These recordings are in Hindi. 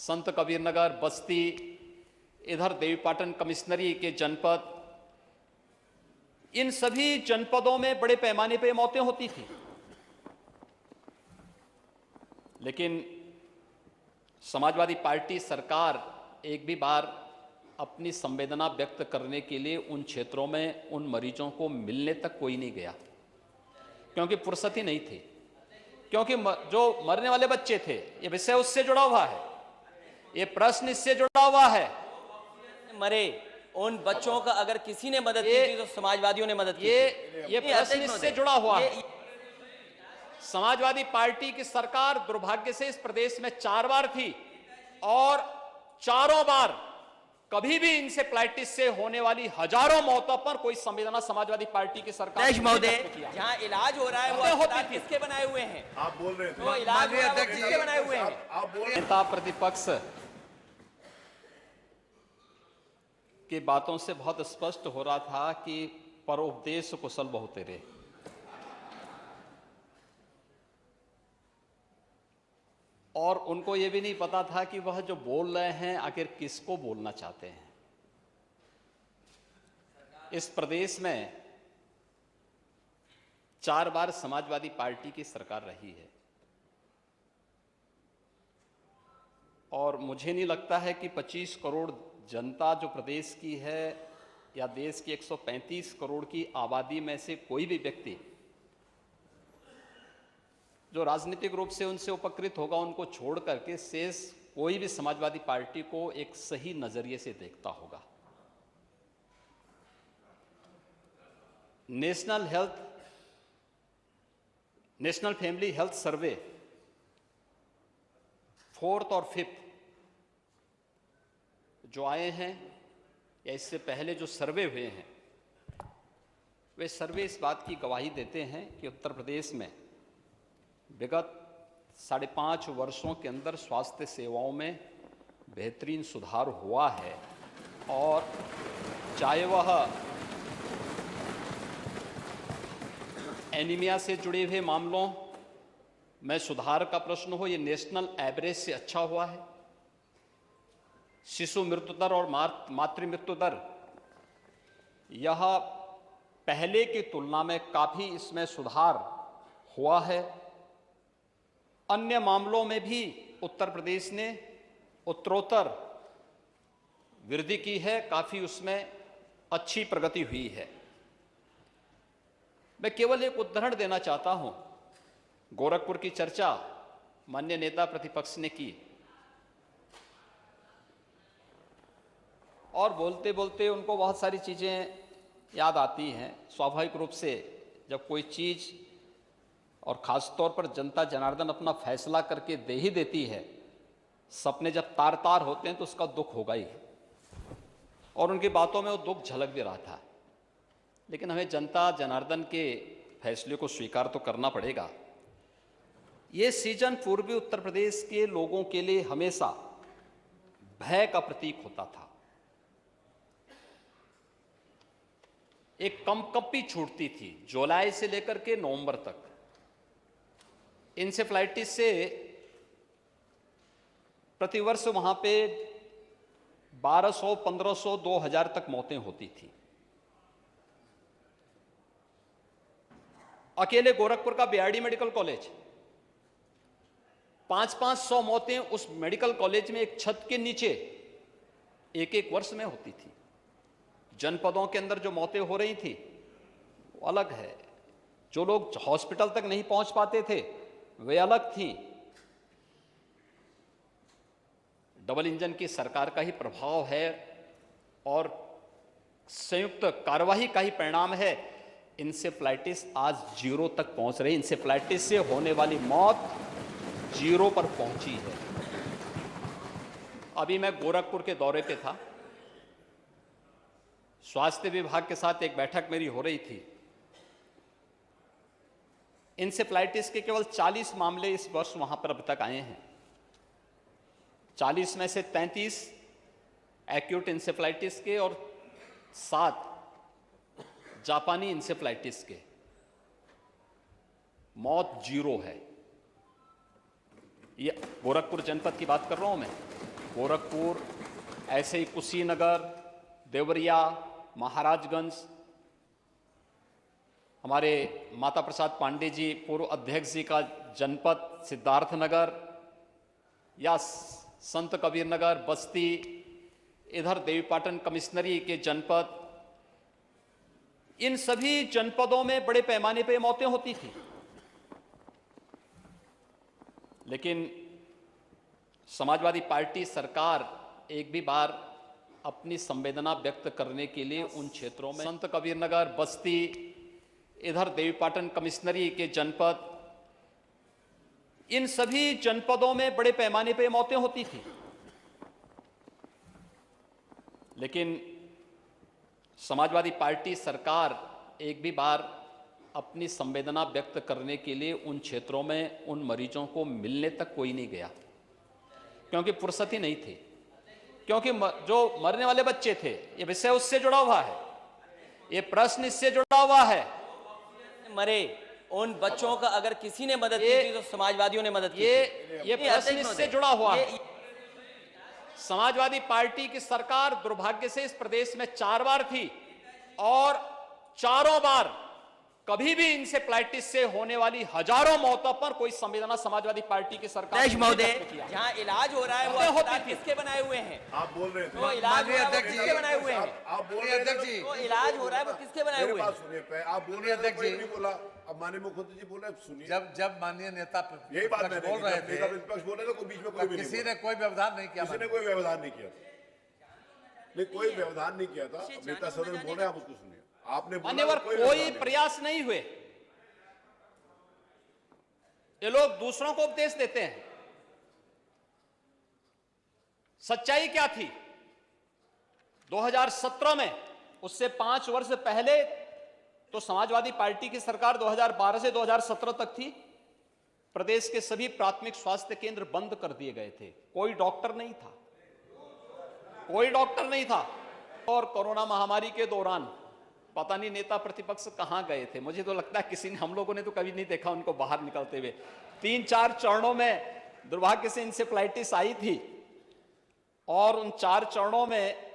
संत कबीरनगर, बस्ती, इधर देवीपाटन कमिश्नरी के जनपद, इन सभी जनपदों में बड़े पैमाने पर मौतें होती थी। लेकिन समाजवादी पार्टी सरकार एक भी बार अपनी संवेदना व्यक्त करने के लिए उन क्षेत्रों में उन मरीजों को मिलने तक कोई नहीं गया, क्योंकि फुर्सत ही नहीं थी। क्योंकि जो मरने वाले बच्चे थे, ये विषय उससे जुड़ा हुआ है, ये प्रश्न इससे जुड़ा हुआ है। मरे उन बच्चों का अगर किसी ने मदद की थी तो समाजवादियों ने मदद की थी। ये प्रश्न इससे जुड़ा हुआ है। समाजवादी पार्टी की सरकार दुर्भाग्य से इस प्रदेश में 4 बार थी और चारों बार कभी भी इंसेफ्लाइटिस से होने वाली हजारों मौतों पर कोई संवेदना समाजवादी पार्टी की सरकार जहां इलाज हो रहा है वो अस्पताल किसके बनाए हुए हैं? आप बोल रहे हैं वो इलाज हो रहा है वो किसके बनाए हुए हैं? आप बोल रहे हैं। नेता प्रतिपक्ष की बातों से बहुत स्पष्ट हो रहा था कि परोपदेश कुशल बहु तेरे। और उनको यह भी नहीं पता था कि वह जो बोल रहे हैं आखिर किसको बोलना चाहते हैं। इस प्रदेश में 4 बार समाजवादी पार्टी की सरकार रही है और मुझे नहीं लगता है कि 25 करोड़ जनता जो प्रदेश की है या देश की 135 करोड़ की आबादी में से कोई भी व्यक्ति जो राजनीतिक रूप से उनसे उपकृत होगा, उनको छोड़ करके शेष कोई भी समाजवादी पार्टी को एक सही नजरिए से देखता होगा। National family health survey 4th और 5th जो आए हैं या इससे पहले जो सर्वे हुए हैं, वे सर्वे इस बात की गवाही देते हैं कि उत्तर प्रदेश में विगत 5.5 वर्षों के अंदर स्वास्थ्य सेवाओं में बेहतरीन सुधार हुआ है। और चाहे वह एनीमिया से जुड़े हुए मामलों में सुधार का प्रश्न हो, ये नेशनल एवरेज से अच्छा हुआ है। शिशु मृत्यु दर और मातृ मृत्यु दर, यह पहले की तुलना में काफी इसमें सुधार हुआ है। अन्य मामलों में भी उत्तर प्रदेश ने उत्तरोत्तर वृद्धि की है, काफी उसमें अच्छी प्रगति हुई है। मैं केवल एक उदाहरण देना चाहता हूं। गोरखपुर की चर्चा माननीय नेता प्रतिपक्ष ने की और बोलते बोलते उनको बहुत सारी चीजें याद आती हैं। स्वाभाविक रूप से जब कोई चीज और खासतौर पर जनता जनार्दन अपना फैसला करके दे ही देती है, सपने जब तार तार होते हैं तो उसका दुख होगा ही, और उनकी बातों में वो दुख झलक भी रहा था। लेकिन हमें जनता जनार्दन के फैसले को स्वीकार तो करना पड़ेगा। ये सीजन पूर्वी उत्तर प्रदेश के लोगों के लिए हमेशा भय का प्रतीक होता था। एक कंपकपी छूटती थी जुलाई से लेकर के नवंबर तक। इंसेफ्लाइटिस से प्रतिवर्ष वहां पे 1200, 1500, 2000 तक मौतें होती थी। अकेले गोरखपुर का बीआरडी मेडिकल कॉलेज 500-500 मौतें उस मेडिकल कॉलेज में एक छत के नीचे एक वर्ष में होती थी। जनपदों के अंदर जो मौतें हो रही थी वो अलग है। जो लोग हॉस्पिटल तक नहीं पहुंच पाते थे वे अलग थी। डबल इंजन की सरकार का ही प्रभाव है और संयुक्त कार्यवाही का ही परिणाम है। इंसेफ्लाइटिस आज 0 तक पहुंच रही। इंसेफ्लाइटिस से होने वाली मौत 0 पर पहुंची है। अभी मैं गोरखपुर के दौरे पे था, स्वास्थ्य विभाग के साथ एक बैठक मेरी हो रही थी। इंसेफ्लाइटिस के केवल 40 मामले इस वर्ष वहां पर अब तक आए हैं। 40 में से 33 एक्यूट इंसेफ्लाइटिस के और 7 जापानी इंसेफ्लाइटिस के। मौत 0 है। ये गोरखपुर जनपद की बात कर रहा हूं मैं। गोरखपुर, ऐसे ही कुशीनगर, देवरिया, महाराजगंज, हमारे माता प्रसाद पांडे जी पूर्व अध्यक्ष जी का जनपद सिद्धार्थनगर, या संत कबीर नगर, बस्ती, इधर देवीपाटन कमिश्नरी के जनपद, इन सभी जनपदों में बड़े पैमाने पर मौतें होती थी। लेकिन समाजवादी पार्टी सरकार एक भी बार अपनी संवेदना व्यक्त करने के लिए उन क्षेत्रों में, संत कबीर नगर, बस्ती, इधर देवीपाटन कमिश्नरी के जनपद, इन सभी जनपदों में बड़े पैमाने पर मौतें होती थी। लेकिन समाजवादी पार्टी सरकार एक भी बार अपनी संवेदना व्यक्त करने के लिए उन क्षेत्रों में उन मरीजों को मिलने तक कोई नहीं गया, क्योंकि फुर्सत ही नहीं थी, क्योंकि जो मरने वाले बच्चे थे, ये विषय उससे जुड़ा हुआ है, ये प्रश्न इससे जुड़ा हुआ है। मरे उन बच्चों का अगर किसी ने मदद की थी तो समाजवादियों ने मदद की थी। ये प्रश्न इससे जुड़ा हुआ है। समाजवादी पार्टी की सरकार दुर्भाग्य से इस प्रदेश में 4 बार थी और चारों बार कभी भी इंसेफ्लाइटिस से होने वाली हजारों मौतों पर कोई संवेदना समाजवादी पार्टी की सरकार ने महोदय, नहीं व्यक्त किया। जहां इलाज हो रहा है वो अस्पताल किसके बनाए हुए हैं? आप बोल रहे थे, तो इलाज हो रहा है वो किसके बनाए हुए हैं? आप बोल रहे अध्यक्ष जी, तो इलाज हो रहा है वो किसके बनाए मेरी हुए बात हैं? सुनिए, आप बोल रहे थे, कोई नहीं बोला, अब माननीय मुख्यमंत्री जी बोल रहे, सुनिए। जब माननीय नेता यही बात प्रतिपक्ष मैंने बोल रहे नेता थे प्रतिपक्ष बोल रहे थे, कोई बीच में कोई भी किसी नहीं ने कोई व्यवधान नहीं किया। किसी ने कोई व्यवधान नहीं किया, नहीं कोई व्यवधान नहीं किया था। नेता सदन बोल रहे हैं, आप उसको सुनिए। आपने मान्यवर कोई प्रयास नहीं हुए, ये लोग दूसरों को उपदेश देते हैं। सच्चाई क्या थी 2017 में? उससे 5 वर्ष पहले तो समाजवादी पार्टी की सरकार 2012 से 2017 तक थी। प्रदेश के सभी प्राथमिक स्वास्थ्य केंद्र बंद कर दिए गए थे, कोई डॉक्टर नहीं था, कोई डॉक्टर नहीं था। और कोरोना महामारी के दौरान पता नहीं नेता प्रतिपक्ष कहां गए थे, मुझे तो लगता है किसी ने, हम लोगों ने तो कभी नहीं देखा उनको बाहर निकलते हुए। 3-4 चरणों में दुर्भाग्य से इंसेफ्लाइटिस आई थी और उन 4 चरणों में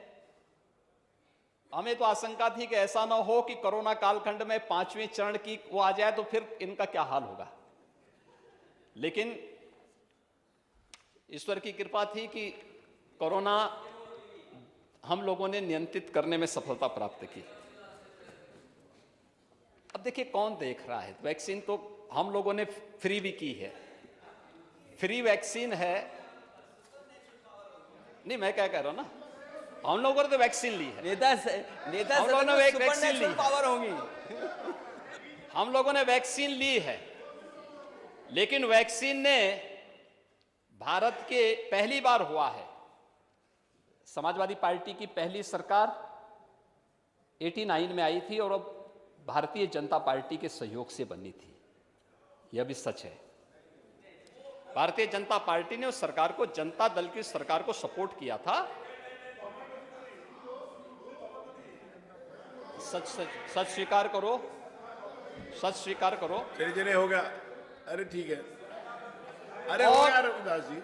हमें तो आशंका थी कि ऐसा ना हो कि कोरोना कालखंड में 5वें चरण की वो आ जाए तो फिर इनका क्या हाल होगा। लेकिन ईश्वर की कृपा थी कि कोरोना हम लोगों ने नियंत्रित करने में सफलता प्राप्त की। अब देखिए कौन देख रहा है, वैक्सीन तो हम लोगों ने फ्री भी की है, फ्री वैक्सीन है। नहीं, मैं क्या कह रहा हूं ना, हम लोगों ने तो वैक्सीन ली है, नेता हम लोगों ने वैक्सीन ली है, पावर होंगी, हम लोगों ने वैक्सीन ली है। लेकिन वैक्सीन ने भारत के पहली बार हुआ है, समाजवादी पार्टी की पहली सरकार 89 में आई थी और अब भारतीय जनता पार्टी के सहयोग से बनी थी, यह भी सच है। भारतीय जनता पार्टी ने उस सरकार को, जनता दल की सरकार को सपोर्ट किया था। सच स्वीकार करो, सच स्वीकार करो। चलिए हो गया, अरे ठीक है, अरे हो गया रविदास जी।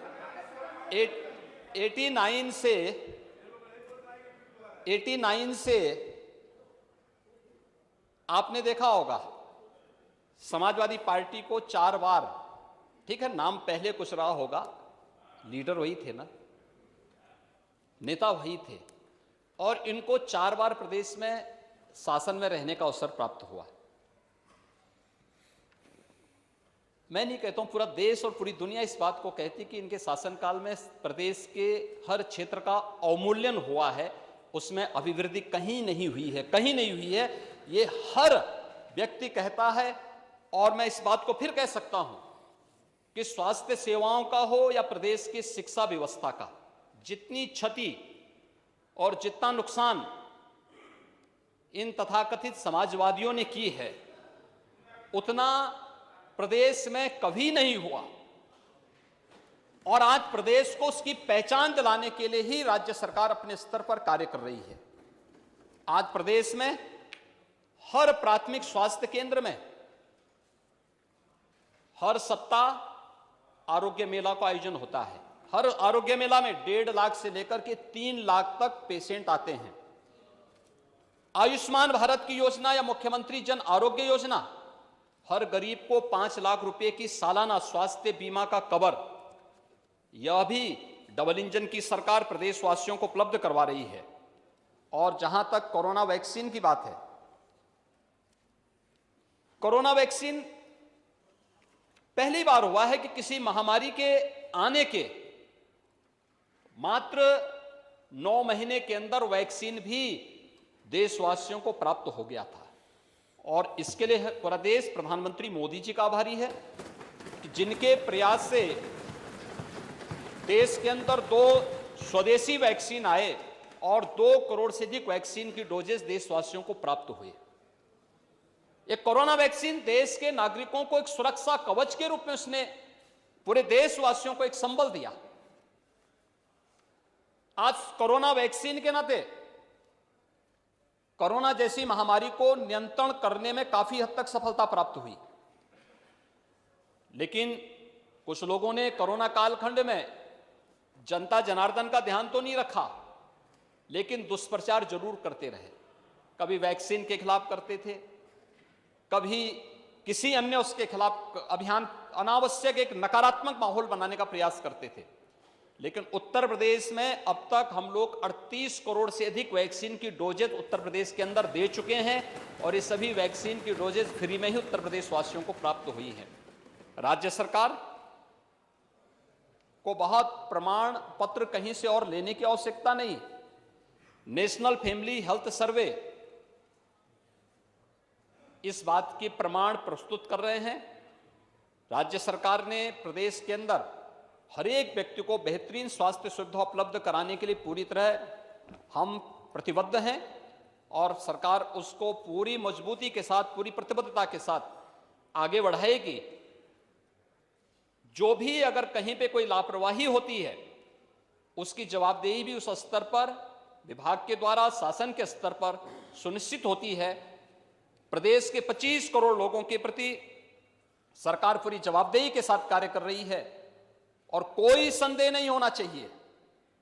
89 से आपने देखा होगा समाजवादी पार्टी को 4 बार, ठीक है नाम पहले कुछ रहा होगा, लीडर वही थे ना, नेता वही थे, और इनको 4 बार प्रदेश में शासन में रहने का अवसर प्राप्त हुआ। मैं नहीं कहता हूं, पूरा देश और पूरी दुनिया इस बात को कहती कि इनके शासनकाल में प्रदेश के हर क्षेत्र का अवमूल्यन हुआ है, उसमें अभिवृद्धि कहीं नहीं हुई है, कहीं नहीं हुई है, ये हर व्यक्ति कहता है। और मैं इस बात को फिर कह सकता हूं कि स्वास्थ्य सेवाओं का हो या प्रदेश की शिक्षा व्यवस्था का, जितनी क्षति और जितना नुकसान इन तथाकथित समाजवादियों ने की है, उतना प्रदेश में कभी नहीं हुआ। और आज प्रदेश को उसकी पहचान दिलाने के लिए ही राज्य सरकार अपने स्तर पर कार्य कर रही है। आज प्रदेश में हर प्राथमिक स्वास्थ्य केंद्र में हर सप्ताह आरोग्य मेला का आयोजन होता है, हर आरोग्य मेला में 1.5 लाख से लेकर के 3 लाख तक पेशेंट आते हैं। आयुष्मान भारत की योजना या मुख्यमंत्री जन आरोग्य योजना, हर गरीब को 5 लाख रुपए की सालाना स्वास्थ्य बीमा का कवर, यह भी डबल इंजन की सरकार प्रदेशवासियों को उपलब्ध करवा रही है। और जहां तक कोरोना वैक्सीन की बात है, कोरोना वैक्सीन पहली बार हुआ है कि किसी महामारी के आने के मात्र 9 महीने के अंदर वैक्सीन भी देशवासियों को प्राप्त हो गया था। और इसके लिए पूरा देश प्रधानमंत्री मोदी जी का आभारी है कि जिनके प्रयास से देश के अंदर 2 स्वदेशी वैक्सीन आए और 2 करोड़ से अधिक वैक्सीन की डोजेस देशवासियों को प्राप्त हुए। एक कोरोना वैक्सीन देश के नागरिकों को एक सुरक्षा कवच के रूप में उसने पूरे देशवासियों को एक संबल दिया। आज कोरोना वैक्सीन के नाते कोरोना जैसी महामारी को नियंत्रण करने में काफी हद तक सफलता प्राप्त हुई, लेकिन कुछ लोगों ने कोरोना कालखंड में जनता जनार्दन का ध्यान तो नहीं रखा, लेकिन दुष्प्रचार जरूर करते रहे। कभी वैक्सीन के खिलाफ करते थे, कभी किसी अन्य उसके खिलाफ अभियान, अनावश्यक एक नकारात्मक माहौल बनाने का प्रयास करते थे। लेकिन उत्तर प्रदेश में अब तक हम लोग 38 करोड़ से अधिक वैक्सीन की डोजेज उत्तर प्रदेश के अंदर दे चुके हैं और ये सभी वैक्सीन की डोजेज फ्री में ही उत्तर प्रदेश वासियों को प्राप्त हुई है। राज्य सरकार को बहुत प्रमाण पत्र कहीं से और लेने की आवश्यकता नहीं। नेशनल फैमिली हेल्थ सर्वे इस बात के प्रमाण प्रस्तुत कर रहे हैं। राज्य सरकार ने प्रदेश के अंदर हर एक व्यक्ति को बेहतरीन स्वास्थ्य सुविधा उपलब्ध कराने के लिए पूरी तरह हम प्रतिबद्ध हैं और सरकार उसको पूरी मजबूती के साथ, पूरी प्रतिबद्धता के साथ आगे बढ़ाएगी। जो भी अगर कहीं पे कोई लापरवाही होती है, उसकी जवाबदेही भी उस स्तर पर विभाग के द्वारा, शासन के स्तर पर सुनिश्चित होती है। प्रदेश के 25 करोड़ लोगों के प्रति सरकार पूरी जवाबदेही के साथ कार्य कर रही है और कोई संदेह नहीं होना चाहिए